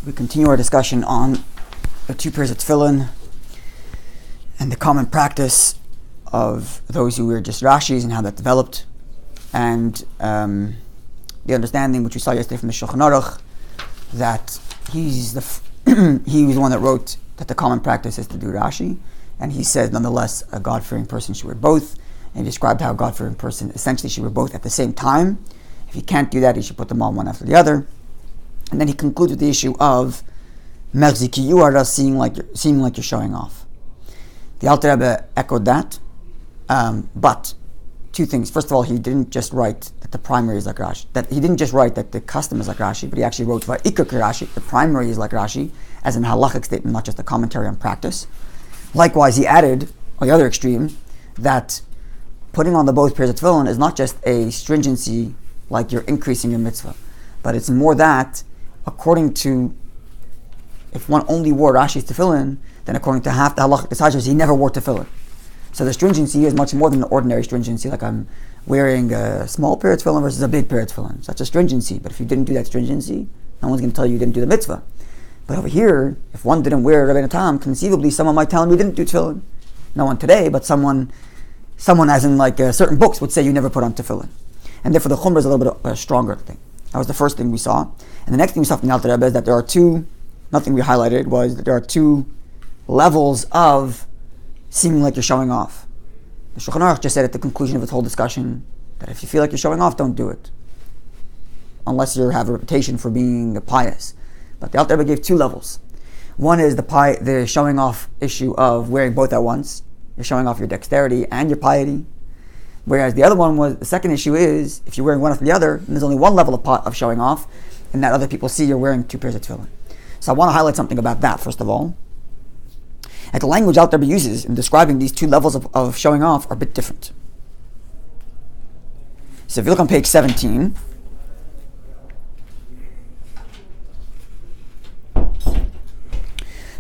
We continue our discussion on the two pairs of tefillin and the common practice of those who wear just Rashis and how that developed, and the understanding which we saw yesterday from the Shulchan Aruch that he was the one that wrote that the common practice is to do Rashi, and he said nonetheless a God-fearing person should wear both, and he described how a God-fearing person essentially should wear both at the same time. If he can't do that, he should put them on one after the other. And then he concludes with the issue of Merziki Yuara, seeming like you're showing off. The Alter Rebbe echoed that, but two things. First of all, he didn't just write that the primary is like Rashi. That he didn't just write that the custom is like Rashi, but he actually wrote Va'ikar Rashi, the primary is like Rashi, as an halachic statement, not just a commentary on practice. Likewise, he added, on the other extreme, that putting on the both pairs of tefillin is not just a stringency, like you're increasing your mitzvah, but it's more that, according to, if one only wore Rashi's tefillin, then according to half the halachic disciples, he never wore tefillin. So the stringency is much more than an ordinary stringency, like I'm wearing a small pair of tefillin versus a big pair of tefillin. Such a stringency, but if you didn't do that stringency, no one's going to tell you didn't do the mitzvah. But over here, if one didn't wear Rabbeinu Tam, conceivably someone might tell him you didn't do tefillin. No one today, but someone as in like certain books would say you never put on tefillin. And therefore the chumrah is a little bit stronger thing. That was the first thing we saw. And the next thing we saw from the Alter Rebbe is that there are two, nothing we highlighted was that there are two levels of seeming like you're showing off. The Shulchan Aruch just said at the conclusion of this whole discussion that if you feel like you're showing off, don't do it. Unless you have a reputation for being pious. But the Alter Rebbe gave two levels. One is the showing off issue of wearing both at once. You're showing off your dexterity and your piety. Whereas the other one was, the second issue is, if you're wearing one after the other, then there's only one level of showing off, and that other people see you're wearing two pairs of tefillin. So I want to highlight something about that, first of all. And the language Alter Rebbe uses in describing these two levels of showing off are a bit different. So if you look on page 17,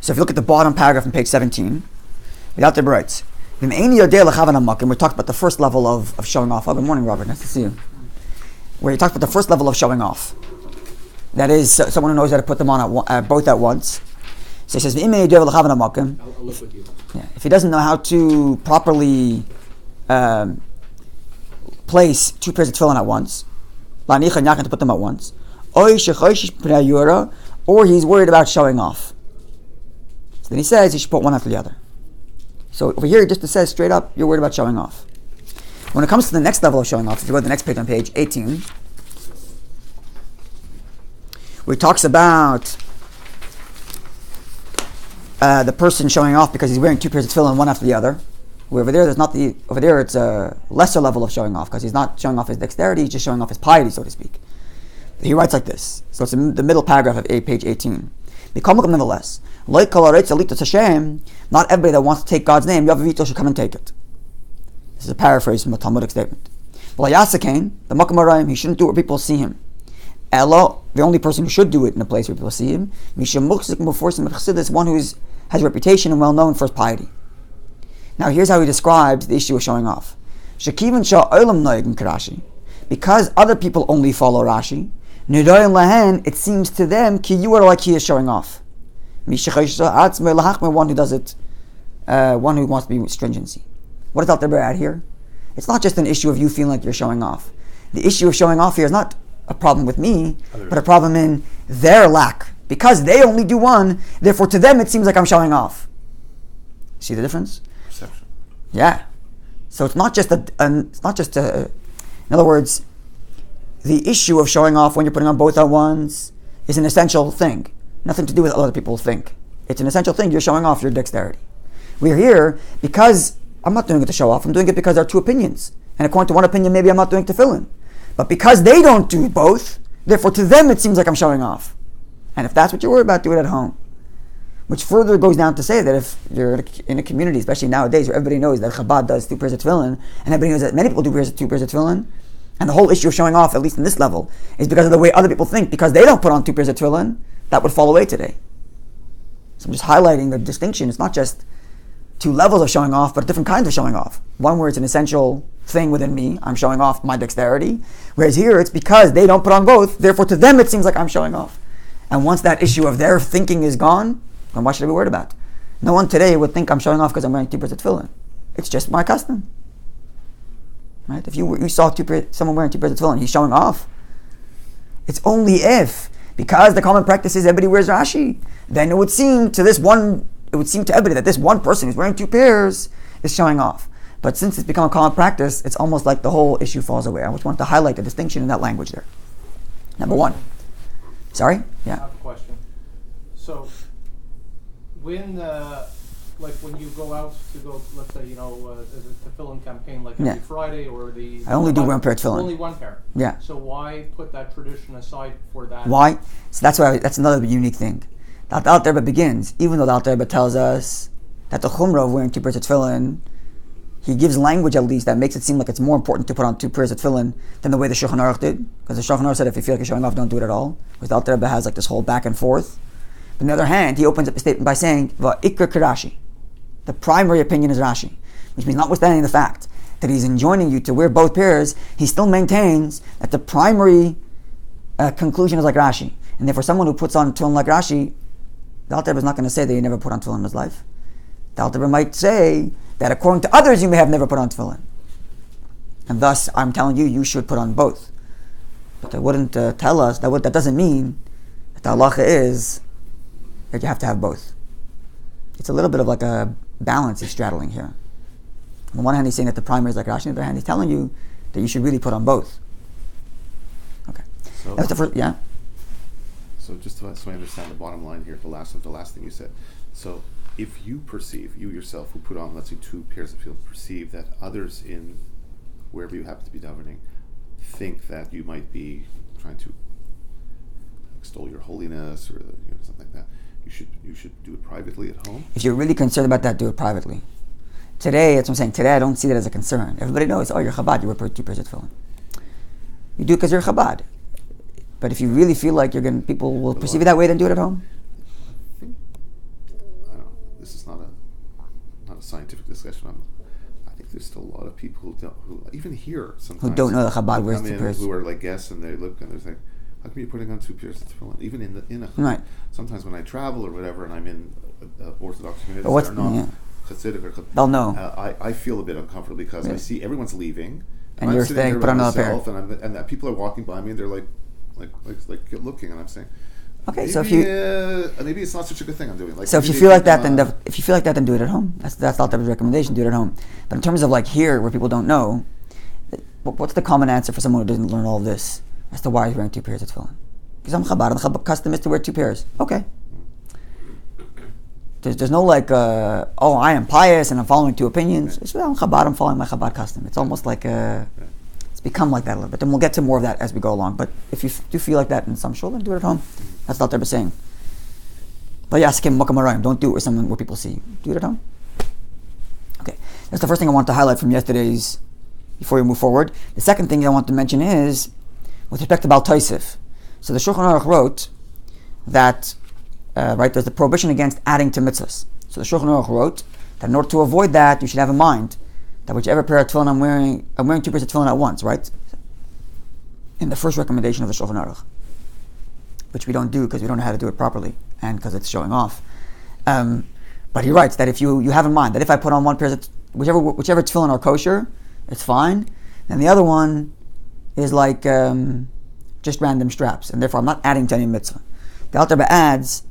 so if you look at the bottom paragraph on page 17, the Alter Rebbe writes, we talked about the first level of showing off. Oh, good morning, Robert. Nice to see you. Where he talked about the first level of showing off. That is someone who knows how to put them on both at once. So he says, I'll look with you. Yeah. If he doesn't know how to properly place two pairs of tefillin at once, to put them at once, or he's worried about showing off. So then he says he should put one after the other. So over here, just it says straight up, you're worried about showing off. When it comes to the next level of showing off, if you go to the next page on page 18, where he talks about the person showing off because he's wearing two pairs of tefillin, one after the other. Over there it's a lesser level of showing off because he's not showing off his dexterity, he's just showing off his piety, so to speak. He writes like this. So it's in the middle paragraph of page 18. Nonetheless, not everybody that wants to take God's name, Yavavito, should come and take it. This is a paraphrase from a Talmudic statement. He shouldn't do it where people see him. The only person who should do it in a place where people see him, one who has a reputation and well known for his piety. Now here's how he describes the issue of showing off. Because other people only follow Rashi, it seems to them like he is showing off. One who does it, one who wants to be with stringency. What does Alter Rebbe add here? It's not just an issue of you feeling like you're showing off. The issue of showing off here is not a problem with me, but a problem in their lack. Because they only do one, therefore to them it seems like I'm showing off. See the difference? Perception. Yeah. So it's not just in other words, the issue of showing off when you're putting on both at once is an essential thing. Nothing to do with what other people think. It's an essential thing. You're showing off your dexterity. We're here because I'm not doing it to show off. I'm doing it because there are two opinions. And according to one opinion, maybe I'm not doing tefillin. But because they don't do both, therefore to them it seems like I'm showing off. And if that's what you're worried about, do it at home. Which further goes down to say that if you're in a community, especially nowadays, where everybody knows that Chabad does two pairs of tefillin, and everybody knows that many people do two pairs of tefillin, and the whole issue of showing off, at least in this level, is because of the way other people think. Because they don't put on two pairs of tefillin, that would fall away today. So I'm just highlighting the distinction. It's not just two levels of showing off, but different kinds of showing off. One where it's an essential thing within me, I'm showing off my dexterity, whereas here it's because they don't put on both, therefore to them it seems like I'm showing off. And once that issue of their thinking is gone, then what should I be worried about? No one today would think I'm showing off because I'm wearing 2 pairs of tefillin. It's just my custom. Right? If you saw someone wearing 2 pairs of tefillin, he's showing off. It's only if, because the common practice is everybody wears Rashi, then it would seem to everybody that this one person who's wearing 2 pairs is showing off. But since it's become a common practice, it's almost like the whole issue falls away. I just want to highlight the distinction in that language there. Number 1. Sorry? Yeah. I have a question. So, when you go out to go, let's say, there's a tefillin campaign like every Friday or the... I only do 1 pair of tefillin. Only 1 pair. Yeah. So why put that tradition aside for that? Why? So that's another unique thing. The Alter Rebbe begins, even though the Alter Rebbe tells us that the chumrah of wearing 2 pairs of tefillin, he gives language at least that makes it seem like it's more important to put on 2 pairs of tefillin than the way the Shulchan Aruch did. Because the Shulchan Aruch said if you feel like you're showing off, don't do it at all. Whereas the Alter Rebbe has like this whole back and forth. But on the other hand, he opens up the statement by saying, Va'ikr Rashi. The primary opinion is Rashi. Which means notwithstanding the fact that he's enjoining you to wear both pairs, he still maintains that the primary conclusion is like Rashi. And therefore someone who puts on tefillin like Rashi, the Alter Rebbe is not going to say that he never put on tefillin in his life. The Alter Rebbe might say that according to others you may have never put on tefillin. And thus I'm telling you, you should put on both. But they wouldn't tell us, that doesn't mean that the halacha is that you have to have both. It's a little bit of like a balance he's straddling here. On one hand he's saying that the primary is like Rashi, on the other hand he's telling you that you should really put on both. Okay. So, that's the first, yeah? So just so I understand the bottom line here, the last thing you said. So if you yourself who put on, let's say 2 pairs of tefillin, perceive that others in wherever you happen to be davening think that you might be trying to extol your holiness or something like that, you should do it privately at home. If you're really concerned about that, do it privately. Today, that's what I'm saying. Today, I don't see that as a concern. Everybody knows, you're Chabad, you wear 2 pairs of tefillin. You do it because you're Chabad. But if you really feel like people will perceive it that way, then do it at home. I don't know. This is not a scientific discussion. I think there's still a lot of people who even here sometimes who don't know that Chabad wears 2 pairs. Who are like guests and they look and they're like, how come you're putting on 2 pairs of tefillin? Even in a right. Sometimes when I travel or whatever, and I'm in Orthodox communities that are not Hasidic or they'll know. I feel a bit uncomfortable because I see everyone's leaving, and you're saying put on another pair, and that people are walking by me and they're like looking, and I'm saying, okay, maybe, so if maybe it's not such a good thing I'm doing. So if you feel like that, then do it at home. That's not the recommendation. Do it at home. But in terms of like here, where people don't know, what's the common answer for someone who doesn't learn all of this as to why he's wearing 2 pairs of tefillin? Because I'm Chabad, and the Chabad custom is to wear 2 pairs. Okay. There's no like, I am pious and I'm following 2 opinions. It's I'm Chabad, I'm following my Chabad custom. It's almost like it's become like that a little bit. And we'll get to more of that as we go along. But if you do feel like that in some shul, then do it at home. That's what they're saying. But yaskim makam arayim. Don't do it where people see you. Do it at home. Okay. That's the first thing I want to highlight from yesterday's, before we move forward. The second thing I want to mention is, with respect to Baal Tosef. So the Shulchan Aruch wrote that, there's the prohibition against adding to mitzvahs. So the Shulchan Aruch wrote that in order to avoid that, you should have in mind that whichever pair of tefillin I'm wearing 2 pairs of tefillin at once, right? In the first recommendation of the Shulchan Aruch, which we don't do because we don't know how to do it properly and because it's showing off. But he writes that if you have in mind that if I put on 1 pair of whichever tefillin are kosher, it's fine. And the other one is like just random straps, and therefore I'm not adding to any mitzvah. The Alter Rebbe adds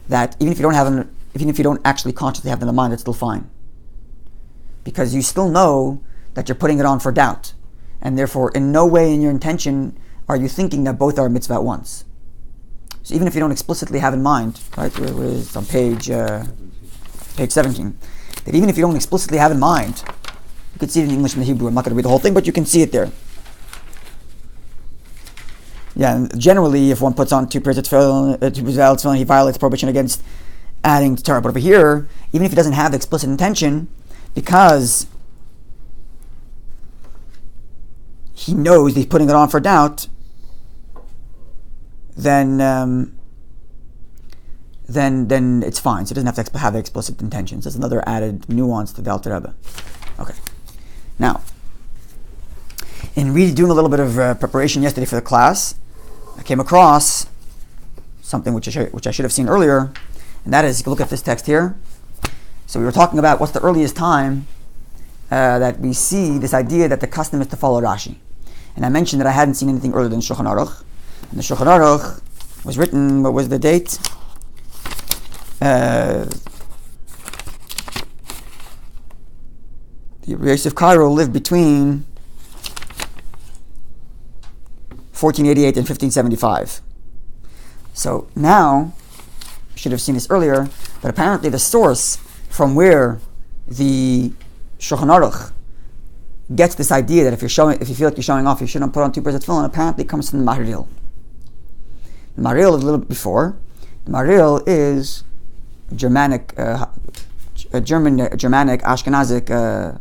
that even if you don't actually consciously have them in mind, it's still fine, because you still know that you're putting it on for doubt, and therefore in no way in your intention are you thinking that both are a mitzvah at once. So even if you don't explicitly have in mind, right, it's on page 17, that even if you don't explicitly have in mind, you can see it in English and the Hebrew. I'm not going to read the whole thing, but you can see it there. Yeah, and generally, if one puts on 2 pairs of tefillin, he violates prohibition against adding to Torah. But over here, even if he doesn't have the explicit intention, because he knows he's putting it on for doubt, then it's fine. So he doesn't have to have the explicit intentions. That's another added nuance to the Alter Rebbe. Okay. Now, in doing a little bit of preparation yesterday for the class, I came across something which I should have seen earlier, and that is, you can look at this text here. So we were talking about what's the earliest time that we see this idea that the custom is to follow Rashi. And I mentioned that I hadn't seen anything earlier than Shulchan Aruch. And the Shulchan Aruch was written, what was the date? The Yosef Cairo lived between 1488 and 1575. So now, I should have seen this earlier, but apparently the source from where the Shulchan Aruch gets this idea that if you feel like you're showing off, you shouldn't put on 2 pairs of tefillin, apparently comes from the Maharil. The Maharil is a little bit before. The Maharil is Germanic Ashkenazic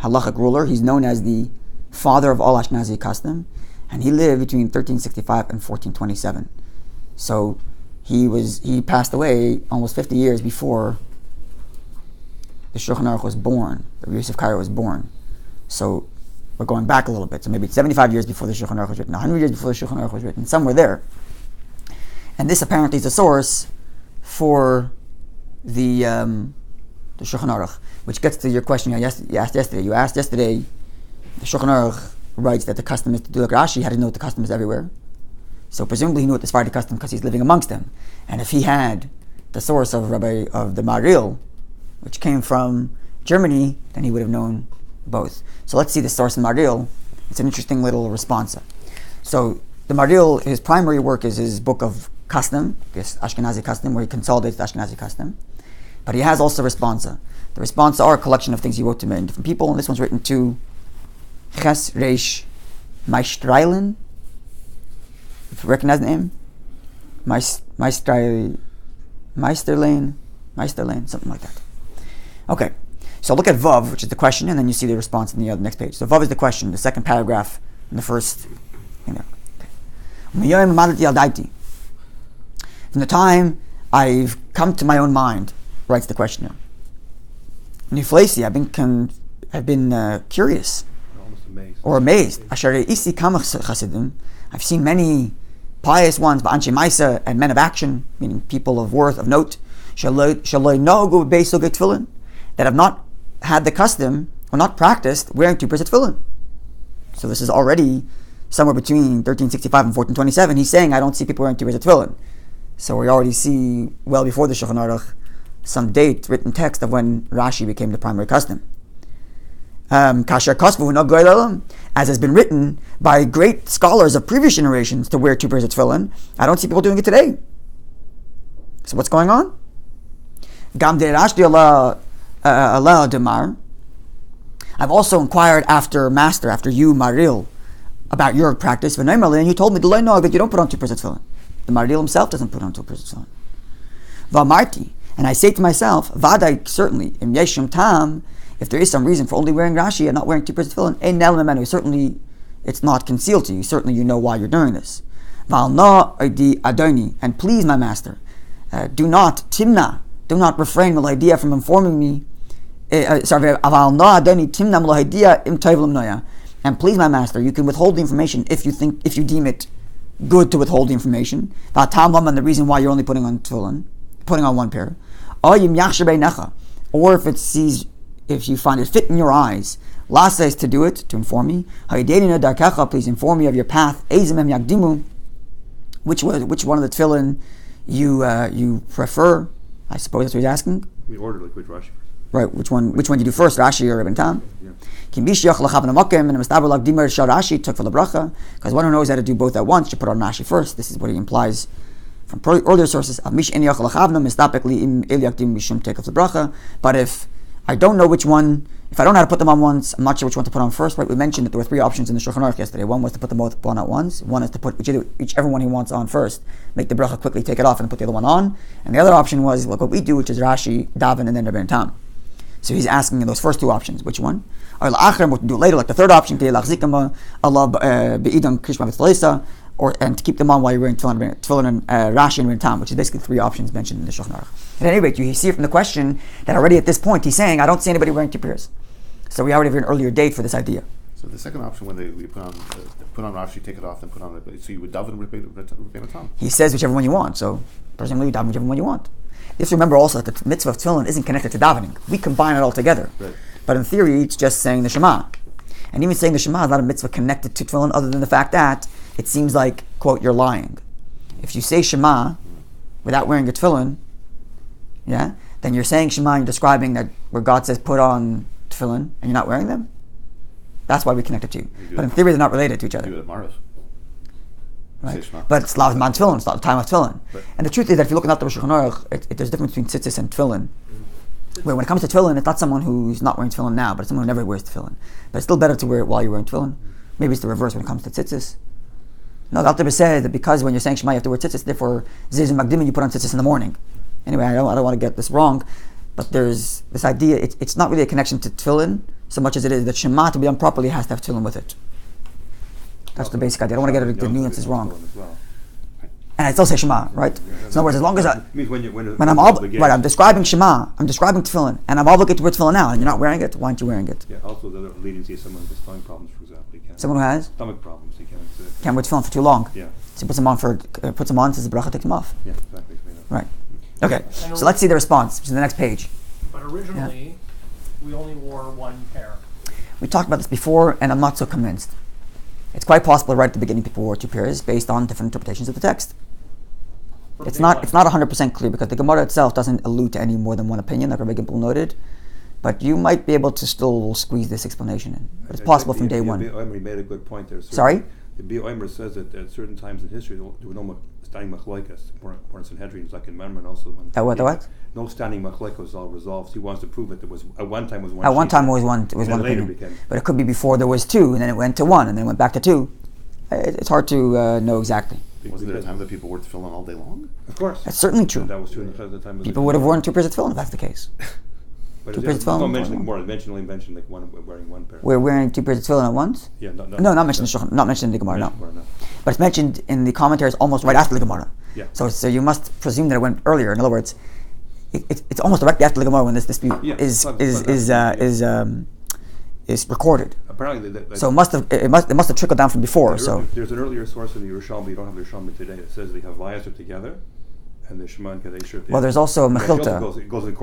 halachic ruler. He's known as the father of all Ashkenazi custom, and he lived between 1365 and 1427. So he passed away almost 50 years before the Shulchan Aruch was born. The Yosef Cairo was born. So we're going back a little bit. So maybe 75 years before the Shulchan Aruch was written, 100 years before the Shulchan Aruch was written, somewhere there. And this apparently is a source for the Shulchan Aruch, which gets to your question you asked yesterday. You asked yesterday, the Shulchan Aruch writes that the custom is to do like Rashi. How do you know what the custom is everywhere? So presumably he knew what the Sephardi custom because he's living amongst them. And if he had the source of Rabbi of the Maharil, which came from Germany, then he would have known both. So let's see the source in Maharil. It's an interesting little response. So the Maharil, his primary work is his book of custom, this Ashkenazi custom, where he consolidates the Ashkenazi custom. But he has also responsa. The responsa are a collection of things he wrote to many different people, and this one's written to Ches Reish Meisterlein. If you recognize the name? Meisterlein, something like that. Okay, so look at Vav, which is the question, and then you see the response in the next page. So Vav is the question, the second paragraph in the first thing there. Okay. From the time I've come to my own mind, writes the questioner. Niflasi, I've been curious, or amazed. I've seen many pious ones, ba'anshe ma'isa, and men of action, meaning people of worth, of note, that have not had the custom or not practiced wearing 2 pairs of tefillin. So this is already somewhere between 1365 and 1427. He's saying, I don't see people wearing 2 pairs of tefillin. So we already see, well before the Shulchan Aruch, some date, written text of when Rashi became the primary custom. As has been written by great scholars of previous generations to wear 2 pairs of tefillin, I don't see people doing it today. So what's going on? I've also inquired after you, Maharil, about your practice, and you told me that you don't put on 2 pairs of tefillin. The Maharil himself doesn't put on 2 pairs of tefillin. And I say to myself, Vadai, certainly, im yeshim tam, if there is some reason for only wearing Rashi and not wearing 2 pairs of tefillin, certainly it's not concealed to you. Certainly you know why you're doing this. And please, my master, do not refrain from informing me. And please, my master, you can withhold the information if you deem it good to withhold the information. And the reason why you're only putting on tefillin, putting on 1 pair. Or if you find it fit in your eyes, Lasa is to do it, to inform me. Please inform me of your path. Which one of the tefillin you prefer? I suppose that's what he's asking. We order like which Rashi. Right, which one do you do first, Rashi or Ibn Tam? Yeah. Because one who knows how to do both at once should put on Rashi first. This is what he implies from earlier sources. But if I don't know which one, if I don't know how to put them on once, I'm not sure which one to put on first. Right? We mentioned that there were 3 options in the Shulchan Aruch yesterday. One was to put them both on at once. One is to put whichever one he wants on first, make the bracha quickly, take it off, and put the other one on. And the other option was like what we do, which is Rashi, Daven, and then Rabbi Tam. So he's asking in those first 2 options, which one? Or what to do later, like the third option, and to keep them on while you're wearing tefillin and Rashi and Tam, which is basically 3 options mentioned in the Shulchan Aruch. At any rate, you see from the question that already at this point he's saying, I don't see anybody wearing 2 pairs. So we already have an earlier date for this idea. So the second option, when we put on Rashi, take it off, then put on it. So you would daven Rabbeinu Tam. He says whichever one you want, so presumably you daven whichever one you want. You have to remember also that the mitzvah of tefillin isn't connected to davening. We combine it all together. Right. But in theory, it's just saying the Shema. And even saying the Shema is not a mitzvah connected to tefillin, other than the fact that it seems like, quote, you're lying. If you say Shema without wearing a tefillin, yeah, then you're saying Shema and you're describing that where God says put on tefillin and you're not wearing them. That's why we connect it to you. But in theory, they're not related to each other. You do it at Marav. Right? But it's Lav Man Tefillin, it's not the time of Tefillin. Right. And the truth is that if you look at the Shulchan Aruch, there's a difference between tzitzis and Tefillin. Where when it comes to Tefillin, it's not someone who's not wearing Tefillin now, but it's someone who never wears Tefillin. But it's still better to wear it while you're wearing Tefillin. Maybe it's the reverse when it comes to tzitzis. No, the Alter Rebbe said that because when you're saying Shema, you have to wear tzitzis, therefore, Ziz and Magdimin, you put on tzitzis in the morning. Anyway, I don't want to get this wrong, but there's this idea, it's not really a connection to Tefillin, so much as it is that Shema, to be done properly, has to have Tefillin with it. That's the basic idea. I don't want to get the nuances wrong. And I still say Shema, right? So in other words, as long as I'm describing Shema, I'm describing Tefillin, and I'm obligated to wear Tefillin now, and you're not wearing it, why aren't you wearing it? Yeah, also the other leniency is someone with stomach problems, for example. Someone who has? Stomach problems, he can't wear Tefillin for too long. Yeah. So he puts them on, says the bracha, takes them off. Yeah, exactly. Right. Okay, so let's see the response, which is the next page. But originally, we only wore one pair. We talked about this before, and I'm not so convinced. It's quite possible right at the beginning people wore two pairs based on different interpretations of the text. It's not 100% clear because the Gemara itself doesn't allude to any more than one opinion, like Rabbi Gimel noted. But you might be able to still squeeze this explanation in. But it's possible from day one. Omer made a good point there. Sorry? The B. Omer says that at certain times in history there were no standing machlokes, more in Sanhedrin, like in Memnon also. The what? No standing machlokes was all resolved. So he wants to prove that there was at one time was one. At one time was one opinion. But it could be before there was two, and then it went to one, and then it went back to two. It's hard to know exactly. Wasn't there a time that people wore tefillin all day long? Of course. That's certainly true. That was true in the time. People would have worn two pairs of tefillin if that's the case. But two pairs of tefillin. Eventually mentioned like wearing one pair. We're wearing two pairs of tefillin at once? Yeah, not mentioned in the Gemara, no. But it's mentioned in the commentaries almost right after the Gemara. Yeah. So you must presume that it went earlier. In other words, it's almost directly after the Gemara when this dispute is recorded. Apparently, so it must have trickled down from before. There's an earlier source in the Yerushalmi. You don't have the Yerushalmi today. It says the Havayas are together, and the Shema and Kadesh are together. Well, there's also a Mechilta.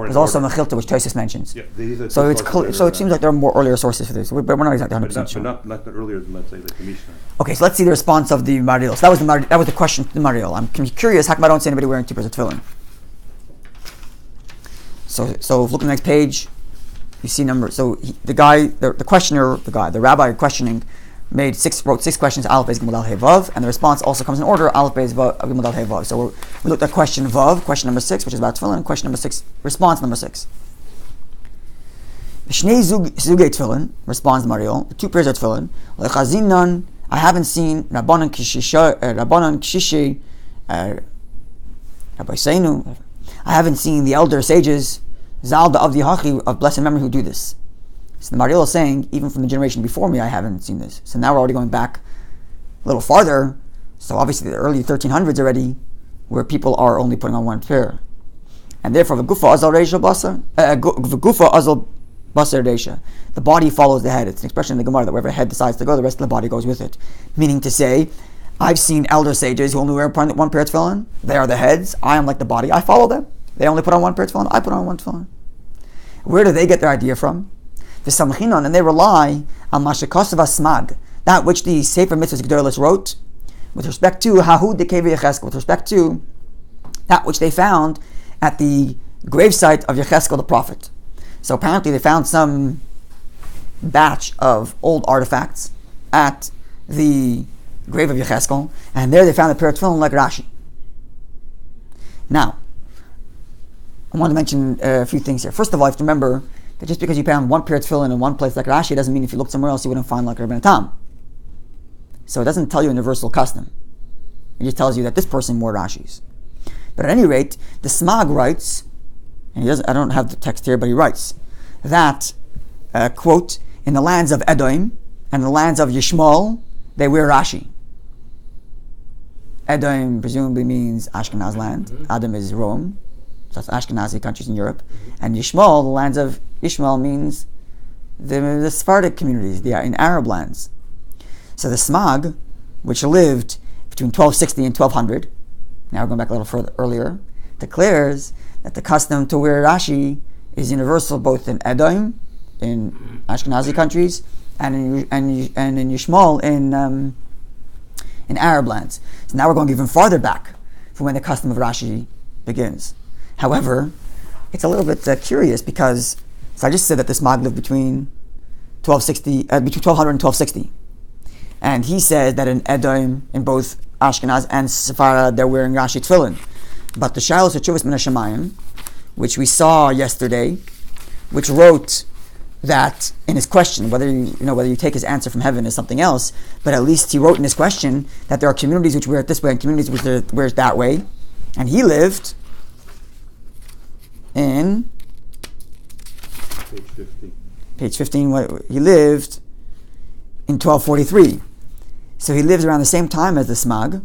There's also a Mechilta which Tosis mentions. Yeah, so it's so it seems like there are more earlier sources for this, but we're not exactly 100% sure. But not earlier than, let's say, like the Mishnah. Okay, so let's see the response of the Mariel. So that was the question to the Mariel. I'm curious. How come I don't see anybody wearing two pairs of tefillin? So if you look at the next page. You see number. So the rabbi questioning, wrote six questions. Aleph Beis Gimel Dal Hey Vav, and the response also comes in order. Aleph Beis Gimel Dal Hey Vav. So we looked at question Vav, question number 6, which is about tefillin, and question number 6, response number 6. Shnei zugei tefillin, responds Mariel. The two pairs of tefillin. Lechazinan, I haven't seen Rabbanan Kishishi, Rabbi Seinu. I haven't seen the elder sages. Zalda of the Hachi of blessed memory who do this. So the Mariel is saying, even from the generation before me, I haven't seen this. So now we're already going back a little farther. So obviously the early 1300s already, where people are only putting on one pair. And therefore, v'gufa azal reisha basar, v'gufa azal basar reisha. The body follows the head. It's an expression in the Gemara that wherever the head decides to go, the rest of the body goes with it. Meaning to say, I've seen elder sages who only wear one pair of tefillin. They are the heads. I am like the body. I follow them. They only put on one pair of tefillin. I put on one tefillin. Where do they get their idea from? V'samchinon, and they rely on mashikosav smag, that which the Sefer Mitzvahs Gedolos wrote, with respect to Hahu Dekevi Yecheskel, with respect to that which they found at the gravesite of Yecheskel the prophet. So apparently they found some batch of old artifacts at the grave of Yecheskel, and there they found a pair of tefillin like Rashi. Now, I want to mention a few things here. First of all, you have to remember that just because you found one pair of tefillin in one place like Rashi doesn't mean if you looked somewhere else you wouldn't find like Rabbeinu Tam. So it doesn't tell you a universal custom. It just tells you that this person wore Rashis. But at any rate, the Smag writes, and I don't have the text here, but he writes that, quote, in the lands of Edom and the lands of Yishmael, they wear Rashi. Edom presumably means Ashkenaz land. Edom is Rome. So that's Ashkenazi countries in Europe. And Yishmael, the lands of Ishmael, means the Sephardic communities, in Arab lands. So the Smag, which lived between 1260 and 1200, now we're going back a little further earlier, declares that the custom to wear Rashi is universal both in Edom, in Ashkenazi countries, and in Yishmael in Arab lands. So now we're going even farther back from when the custom of Rashi begins. However, it's a little bit curious because, so I just said that this Smag lived between 1200 and 1260. And he says that in Edom, in both Ashkenaz and Sepharad, they're wearing Rashi Tefillin. But the Shilas Teshuvos Min HaShamayim, which we saw yesterday, which wrote that in his question, whether you take his answer from heaven is something else, but at least he wrote in his question that there are communities which wear it this way and communities which wear it that way. And he lived in page 15. He lived in 1243. So he lives around the same time as the Smag,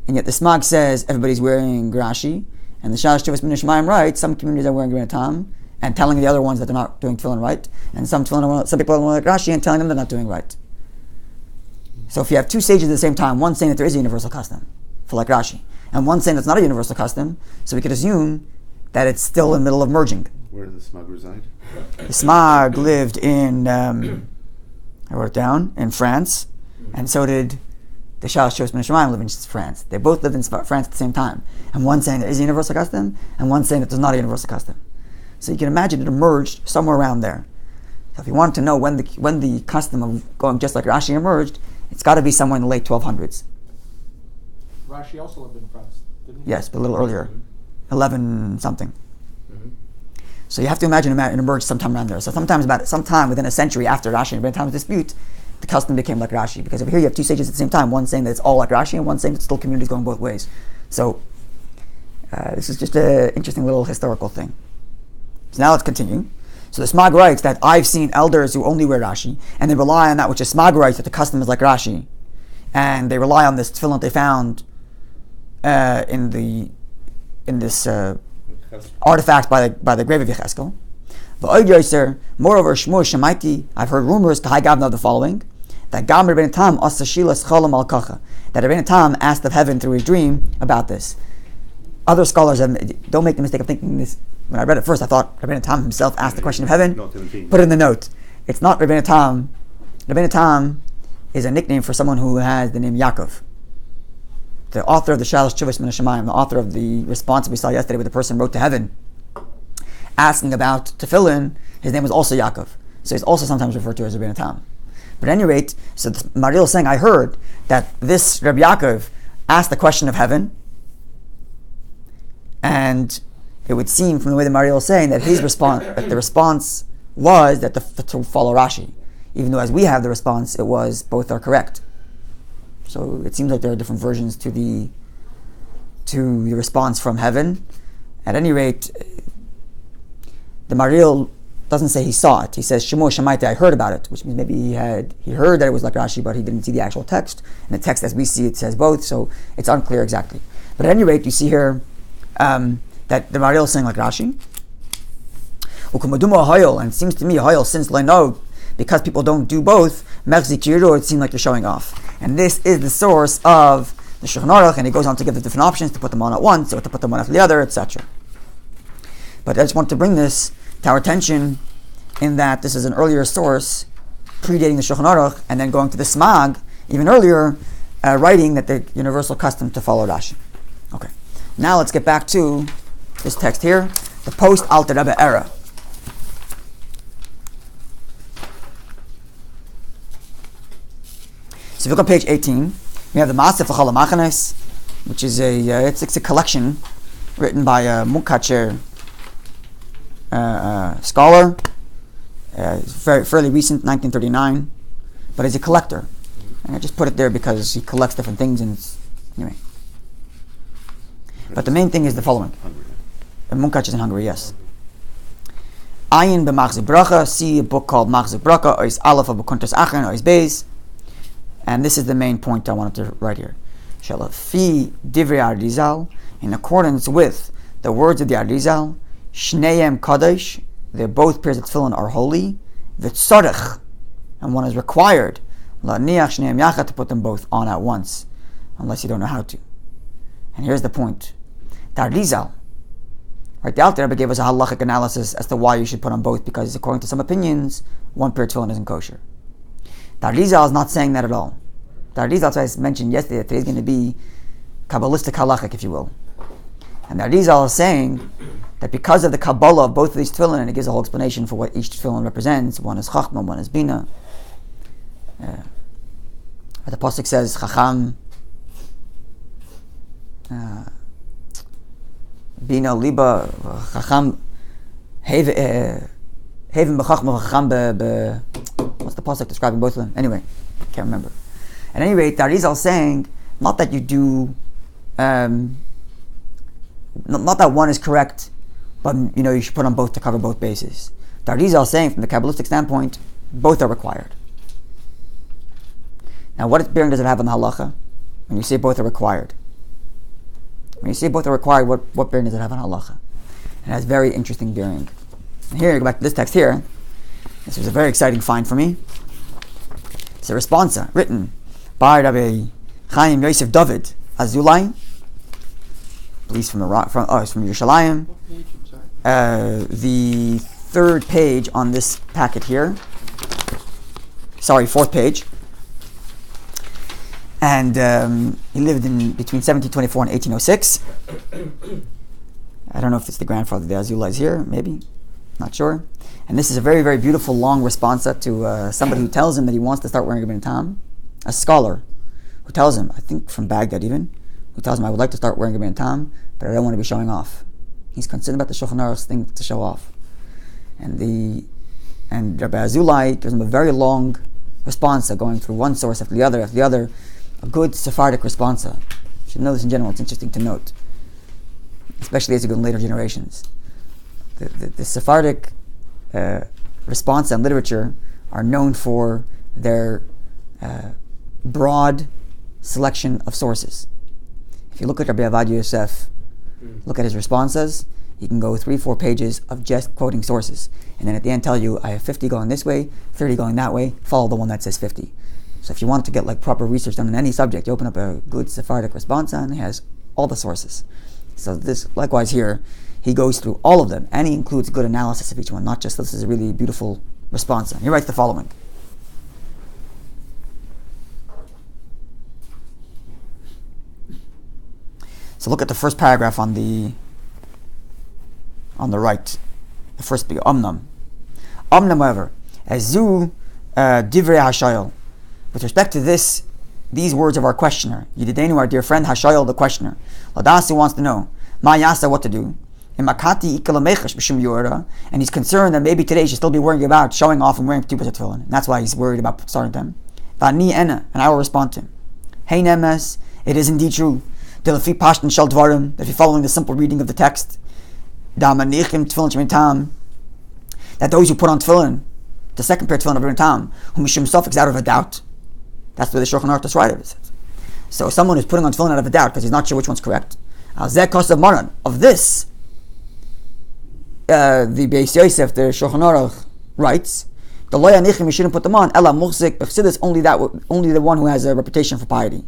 and yet the Smag says everybody's wearing Rashi, and the Shilas Teshuvos Min HaShamayim writes some communities are wearing Rabbeinu Tam and telling the other ones that they're not doing tefillin right, and some people are wearing Rashi and telling them they're not doing right. So if you have two sages at the same time, one saying that there is a universal custom for like Rashi, and one saying that's not a universal custom, so we could assume that it's still in the middle of merging. Where does the Smag reside? The Smag lived in, I wrote it down, in France, and so did the Shilas Teshuvos Min HaShamayim live in France. They both lived in France at the same time. And one saying there is a universal custom, and one saying that there's not a universal custom. So you can imagine it emerged somewhere around there. So if you want to know when the custom of going just like Rashi emerged, it's got to be somewhere in the late 1200s. Rashi also lived in France, didn't he? Yes, but a little earlier. 11 something. So you have to imagine it emerged sometime around there. So sometime within a century after Rashi and Rabbeinu Tam's dispute, the custom became like Rashi. Because over here you have two sages at the same time, one saying that it's all like Rashi and one saying that still communities going both ways. So this is just an interesting little historical thing. So now let's continue. So the Smag writes that I've seen elders who only wear Rashi, and they rely on that which is Smag writes, that the custom is like Rashi. And they rely on this tefillin they found in this artifact by the grave of Yecheskel. Moreover, Shmuel Shemaiti, I've heard rumors to High Gavna of the following: that Gam Rabbeinu Tam asa shilas cholam al kacha, that Rabbeinu Tam asked of heaven through his dream about this. Other scholars don't make the mistake of thinking this. When I read it first, I thought Rabbeinu Tam himself asked the question of heaven. Put it in the note. It's not Rabbeinu Tam. Rabbeinu Tam is a nickname for someone who has the name Yaakov. The author of the Shilas Teshuvos Min HaShamayim, the author of the response we saw yesterday where the person wrote to heaven asking about tefillin, his name was also Yaakov. So he's also sometimes referred to as Rabbeinu Tam. But at any rate, so Mariel is saying, I heard that this Rabbi Yaakov asked the question of heaven, and it would seem from the way that Mariel is saying that his response, that the response was that to follow Rashi, even though as we have the response, it was both are correct. So it seems like there are different versions to the response from heaven. At any rate, the Mariel doesn't say he saw it. He says, Shmuel Shemaiti, I heard about it, which means maybe he heard that it was like Rashi, but he didn't see the actual text. And the text as we see it says both, so it's unclear exactly. But at any rate, you see here that the Mariel is saying like Rashi. And it seems to me, since Leno, because people don't do both, it seems like they're showing off. And this is the source of the Shulchan Aruch, and he goes on to give the different options to put them on at once, or to put them one after the other, etc. But I just want to bring this to our attention in that this is an earlier source, predating the Shulchan Aruch, and then going to the Smag, even earlier, writing that the universal custom to follow Rashi. Okay, now let's get back to this text here, the post-Alter Rebbe era. So if you look on page 18, we have the Maaseh V'Chol HaMachanes, which is it's a collection written by a Munkacher scholar. It's fairly recent, 1939, but he's a collector. And I just put it there because he collects different things, and anyway. But the main thing is the following. Munkacher is in Hungary, yes. Ayin b'Machzik Bracha, see a book called Machzik Bracha, Ois Aleph of Bekuntas Achen, Ois Beis. And this is the main point I wanted to write here. Shalafi Divrei Arizal, in accordance with the words of the Arizal, Shneim Kadosh, both pairs of tefillin are holy, v'tzarech, and one is required, la'niach shneim yachad, to put them both on at once, unless you don't know how to. And here's the point. The Arizal, right, the Alter Rebbe gave us a halachic analysis as to why you should put on both, because according to some opinions, one pair of tefillin isn't kosher. The Arizal is not saying that at all. The Arizal, as I mentioned yesterday, that today's going to be Kabbalistic halachic, if you will. And the Arizal is saying that because of the Kabbalah of both of these tefillin, and it gives a whole explanation for what each tefillin represents, one is Chachma, one is Bina. The Pasuk says, Chacham, Bina, Liba, Chacham, Haven b'Chachma, Chacham what's the Pasuk describing both of them? Anyway, can't remember. At any rate, the Arizal is saying, not that you do, not that one is correct, but you should put on both to cover both bases. The Arizal is saying, from the Kabbalistic standpoint, both are required. Now, what bearing does it have on the halacha when you say both are required? When you say both are required, what bearing does it have on halacha? It has very interesting bearing. And here, go back to this text here. This was a very exciting find for me. It's a responsa written by Rabbi Chaim Yosef David Azulai, it's from Yerushalayim. The third page on this packet here. Sorry, fourth page. And he lived in between 1724 and 1806. I don't know if it's the grandfather of the Azulai is here, maybe. Not sure. And this is a very, very beautiful long responsa to somebody who tells him that he wants to start wearing a ben tam. A scholar who tells him, I think from Baghdad even, who tells him, I would like to start wearing a ben tam, but I don't want to be showing off. He's concerned about the Shulchan Aruch's thing to show off. And Rabbi Azulai gives him a very long responsa, going through one source after the other, a good Sephardic responsa. You should know this in general, it's interesting to note, especially as you go in later generations. The Sephardic responsa and literature are known for their broad selection of sources. If you look at Rabbi Avad Yosef, look at his responses, you can go 3-4 pages of just quoting sources, and then at the end tell you, I have 50 going this way, 30 going that way, follow the one that says 50. So if you want to get proper research done on any subject, you open up a good Sephardic responsa and it has all the sources. So this, likewise here, he goes through all of them, and he includes good analysis of each one, not just this is a really beautiful response. He writes the following. So look at the first paragraph on the right. The first big Omnam. Omnam, however, Azu Divrei Hashayel. With respect to these words of our questioner, Yididenu, our dear friend, Hashayel, the questioner, Ladasi wants to know, Ma Yasa, what to do. And he's concerned that maybe today he should still be worrying about showing off and wearing 2% tefillin. And that's why he's worried about starting them. And I will respond to him. Hey Nemes, it is indeed true. That if you're following the simple reading of the text, that those who put on tefillin, the second pair of tefillin of ben tam, whom mishum suffix out of a doubt. That's the way the Shulchan Aruch describes it. So someone who's putting on tefillin out of a doubt because he's not sure which one's correct. Of this, the Beis Yosef, the Shulchan Aruch, writes, the lo yanichim, you shouldn't put them on, ela muchzik b'chsidus, only the one who has a reputation for piety.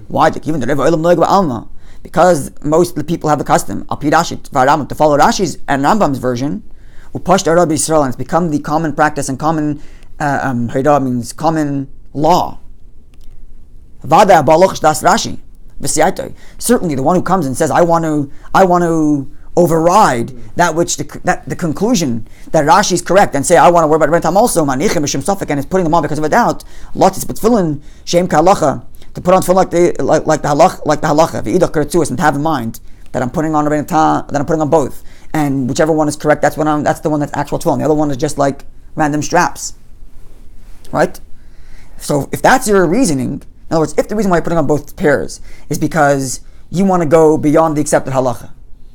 Why? Even the Reva Olam Noeg Ba'alma, because most of the people have the custom, Al Pi Rashi, to follow Rashi's and Rambam's version, Upashta Rabbi Yisrael, and it's become the common practice and common means common law. Vada Baloch Das Rashi, certainly the one who comes and says, I want to override that which the conclusion that Rashi is correct and say I want to worry about Ben Tam also, Manichim Mishum Safek, and is putting them on because of a doubt. Lotis B'Tfilin Shem Ka'Halacha, to put on tefillin like the halacha, and to have in mind that I'm putting on that I'm putting on both, and whichever one is correct, that's the one that's actual tefillin. The other one is just like random straps, right? So if that's your reasoning, in other words, if the reason why you're putting on both pairs is because you want to go beyond the accepted halacha,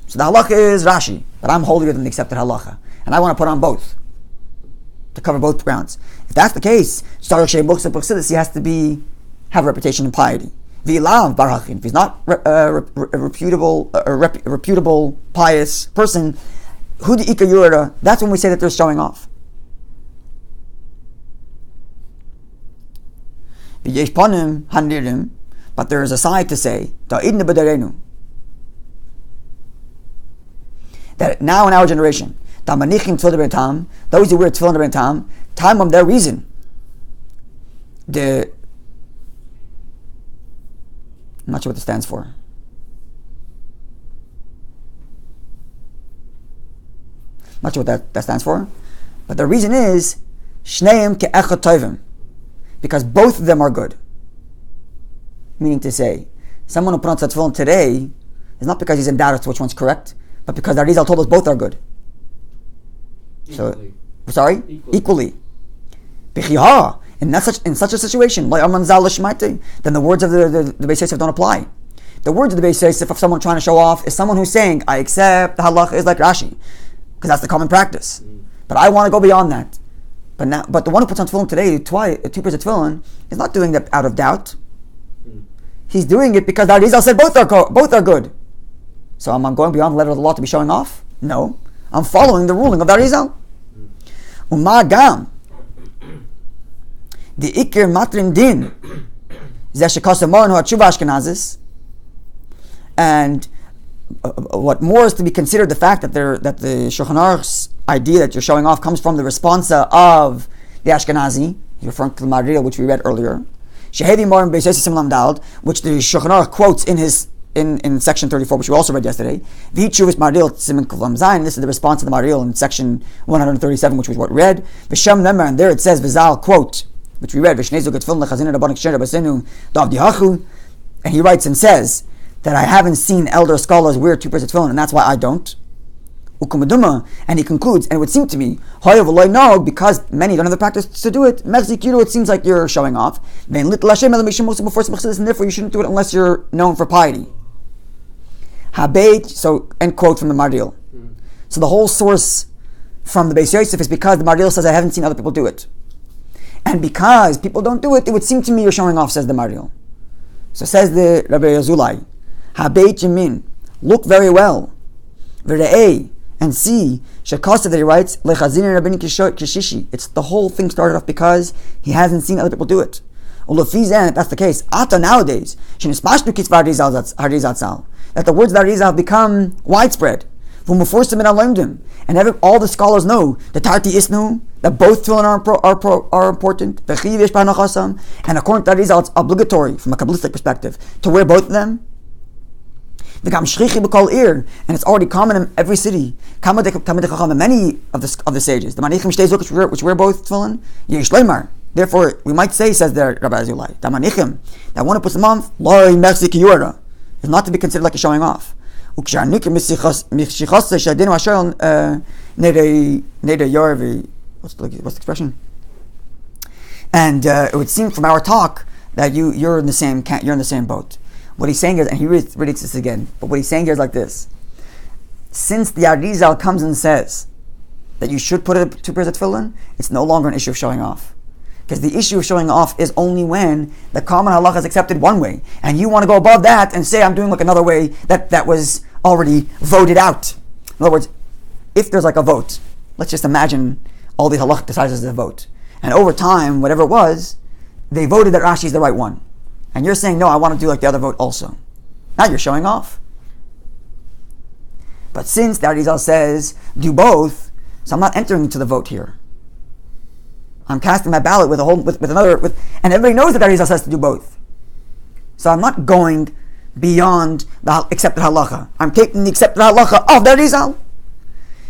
so the halacha is Rashi, but I'm holier than the accepted halacha, and I want to put on both to cover both grounds. If that's the case, he has to have a reputation in piety. If he's not a reputable pious person, Hu the Ika Yura, that's when we say that they're showing off. V'yesh panim hanirim, but there is a side to say, Da'idna b'darenu, that now in our generation, Tamanichim Tefillin Tam, those who wear Tefillin Tam, time of their reason, I'm not sure what this stands for. I'm not sure what that stands for. But the reason is Shneim ke'echad tovim, because both of them are good. Meaning to say, someone who puts on tefillin today is not because he's in doubt as to which one's correct, but because the Arizal told us both are good. Equally. So, sorry? Equally. In such a situation, then the words of the Beis Yosef don't apply. The words of the Beis Yosef of someone trying to show off is someone who's saying, I accept the halacha is like Rashi, because that's the common practice. But I want to go beyond that. But the one who puts on tefillin today, 2 pairs of tefillin, is not doing that out of doubt. He's doing it because the Arizal said both are good. So am I going beyond the letter of the law to be showing off? No. I'm following the ruling of the Arizal. Umagam. The ikir matrin din zeshikasamorin huatshuva Ashkenazis, and what more is to be considered the fact that the Shulchan Aruch's idea that you're showing off comes from the responsa of the Ashkenazi, referring to the Maharil, which we read earlier, shehevi morim beis Yosef Simlam Dald, which the Shulchan Aruch quotes in section 34, which we also read yesterday. V'chuvas Maharil Siman Kuflam Zayin. This is the response of the Maharil in section 137, which was what we read. V'shem Nemer, and there it says V'zal, quote, which we read, and he writes and says that I haven't seen elder scholars wear 2 pairs of tefillin, and that's why I don't. And he concludes, and it would seem to me, because many don't have the practice to do it, it seems like you're showing off, and therefore you shouldn't do it unless you're known for piety. So, end quote from the Maharil. So the whole source from the Beis Yosef is because the Maharil says I haven't seen other people do it. And because people don't do it, it would seem to me you're showing off, says the Maharil. So says the Rabbi Yazulai, Habeit Yamin, look very well, V're'ei, and see, Shekasa that he writes, Lechazinin Rabbeinu Kishishi. It's the whole thing started off because he hasn't seen other people do it. Ulufizan, if that's the case, Ata nowadays, Shinespashnu Kitzvah Harizatzal, that the words of the Arizal have become widespread. And all the scholars know the Tarti Isnu, that both tefillin are important. And according to Arizal, it's obligatory from a Kabbalistic perspective to wear both of them. And it's already common in every city. Many of the sages, the Manichim Shtei which wear both tefillin, Yesh Leimar. Therefore, we might say, says there Rabbi Azulai, the Manichim that one who puts them on, Loi Mersik Yura, is not to be considered like a showing off. What's the expression? And it would seem from our talk that you're in the same boat. What he's saying is, and he reads this again, but what he's saying here is like this: since the Arizal comes and says that you should put 2 pairs of tefillin, it's no longer an issue of showing off. Because the issue of showing off is only when the common halacha is accepted one way, and you want to go above that and say I'm doing like another way that was already voted out. In other words, if there's like a vote, let's just imagine all the halacha decides as a vote, and over time, whatever it was, they voted that Rashi is the right one, and you're saying no, I want to do like the other vote also. Now you're showing off. But since the Arizal says do both, so I'm not entering into the vote here. I'm casting my ballot with another, and everybody knows that Arizal says to do both. So I'm not going beyond the accepted halacha. I'm taking the accepted halacha of the Arizal.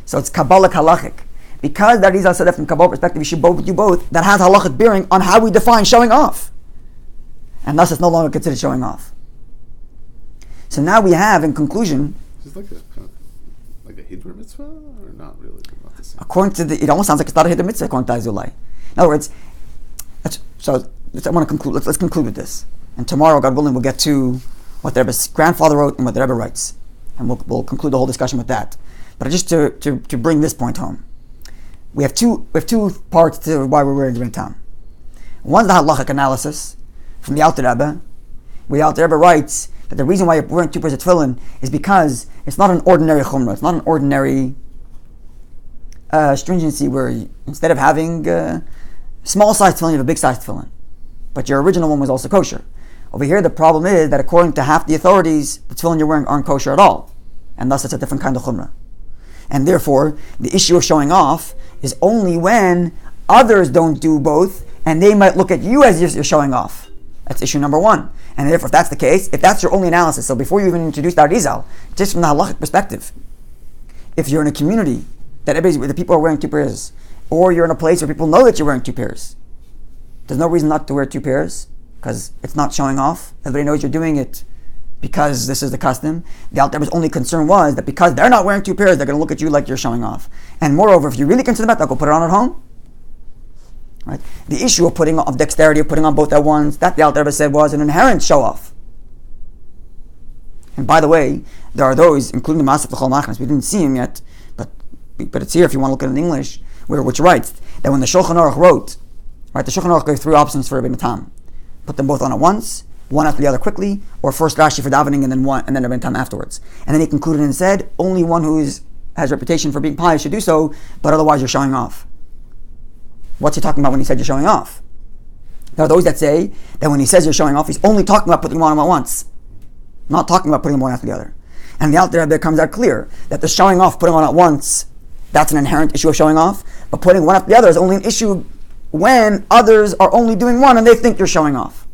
So it's Kabbalah halachic. Because the Arizal said that from Kabbalah perspective, you should both do both. That has halachic bearing on how we define showing off, and thus it's no longer considered showing off. So now we have, in conclusion, is this like a hiddur mitzvah or not really? Not the same. According to it almost sounds like it's not a hiddur mitzvah according to Azulai. In other words, I want to conclude. Let's conclude with this, and tomorrow, God willing, we'll get to what the Rebbe's grandfather wrote and what the Rebbe writes, and we'll conclude the whole discussion with that. But just to bring this point home, we have two parts to why we're wearing the tam. One's the halachic analysis from the Alter Rebbe, where the Alter Rebbe writes that the reason why you're wearing 2 pairs of tefillin is because it's not an ordinary chumrah, it's not an ordinary stringency where instead of having small size tefillin, you have a big size tefillin. But your original one was also kosher. Over here, the problem is that according to half the authorities, the tefillin you're wearing aren't kosher at all. And thus it's a different kind of chumrah. And therefore, the issue of showing off is only when others don't do both, and they might look at you as if you're showing off. That's issue number one. And therefore, if that's the case, if that's your only analysis, so before you even introduce the Arizal, just from the halachic perspective, if you're in a community that the people are wearing two pairs, or you're in a place where people know that you're wearing two pairs, there's no reason not to wear two pairs, because it's not showing off. Everybody knows you're doing it because this is the custom. The Alter Rebbe's only concern was that because they're not wearing two pairs, they're going to look at you like you're showing off. And moreover, if you're really concerned about that, go put it on at home. Right? The issue of dexterity, of putting on both at once, that the Alter Rebbe said was an inherent show-off. And by the way, there are those, including the Masaf L'chol Machnas, we didn't see him yet, but it's here if you want to look at it in English, which writes that when the Shulchan Aruch wrote, right, the Shulchan Aruch gave three options for Rabbeinu Tam. Put them both on at once, one after the other quickly, or first Rashi for davening and then Rabbeinu Tam afterwards. And then he concluded and said, only one who has reputation for being pious should do so, but otherwise you're showing off. What's he talking about when he said you're showing off? There are those that say that when he says you're showing off, he's only talking about putting them on at once, not talking about putting them one after the other. And the Alter Rebbe comes out clear that the showing off, putting on at once, that's an inherent issue of showing off, but putting one after the other is only an issue when others are only doing one and they think you're showing off.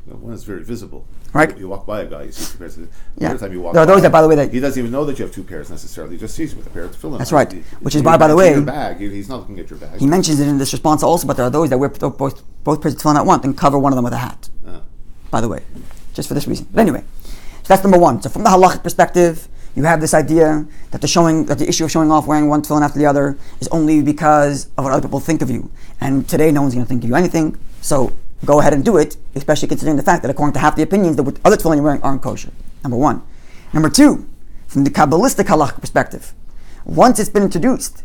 Well, one is very visible. Right? You walk by a guy, you see two pairs. Yeah. Every time you walk there are those by, that, by the way, that he doesn't even know that you have two pairs necessarily. He just sees you with a pair of tefillin. That's right. Which is by the way, your bag. He's not looking at your bag. He mentions it in this response also, but there are those that wear both pairs of tefillin at once and cover one of them with a hat. By the way, just for this reason. But anyway, so that's number one. So from the halachic perspective, you have this idea that the issue of showing off wearing one tefillin after the other is only because of what other people think of you. And today, no one's going to think of you anything. So go ahead and do it, especially considering the fact that according to half the opinions, the other tefillin you're wearing aren't kosher. Number one. Number two, from the Kabbalistic halacha perspective, once it's been introduced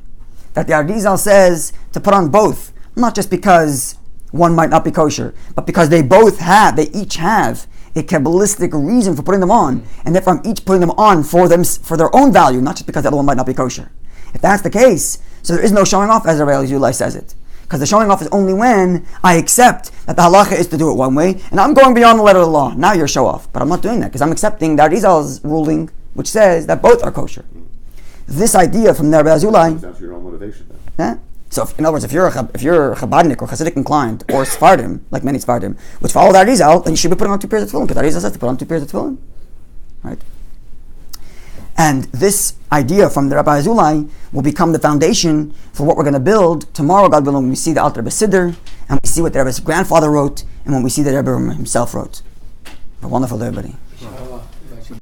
that the Arizal says to put on both, not just because one might not be kosher, but because they each have a Kabbalistic reason for putting them on, and therefore I'm each putting them on for their own value, not just because the other one might not be kosher. If that's the case, so there is no showing off as Rabbi Zulai says it. Because the showing off is only when I accept that the halacha is to do it one way, and I'm going beyond the letter of the law. Now you're show off. But I'm not doing that, because I'm accepting the Arizal's ruling, which says that both are kosher. This idea from the Rabbi Zulai... That's your own motivation then. Yeah? So, in other words, if you're Chabadnik or Hasidic inclined, or Sephardim, like many Sephardim, which follow the Arizal, then you should be putting on two pairs of tefillin, because Arizal says to put on two pairs of tefillin. Right? And this idea from the Rabbi Zulai will become the foundation for what we're going to build tomorrow, God willing, when we see the Alter Rebbe Siddur, and we see what the Rebbe's grandfather wrote, and when we see the Rebbe himself wrote. A wonderful day, everybody.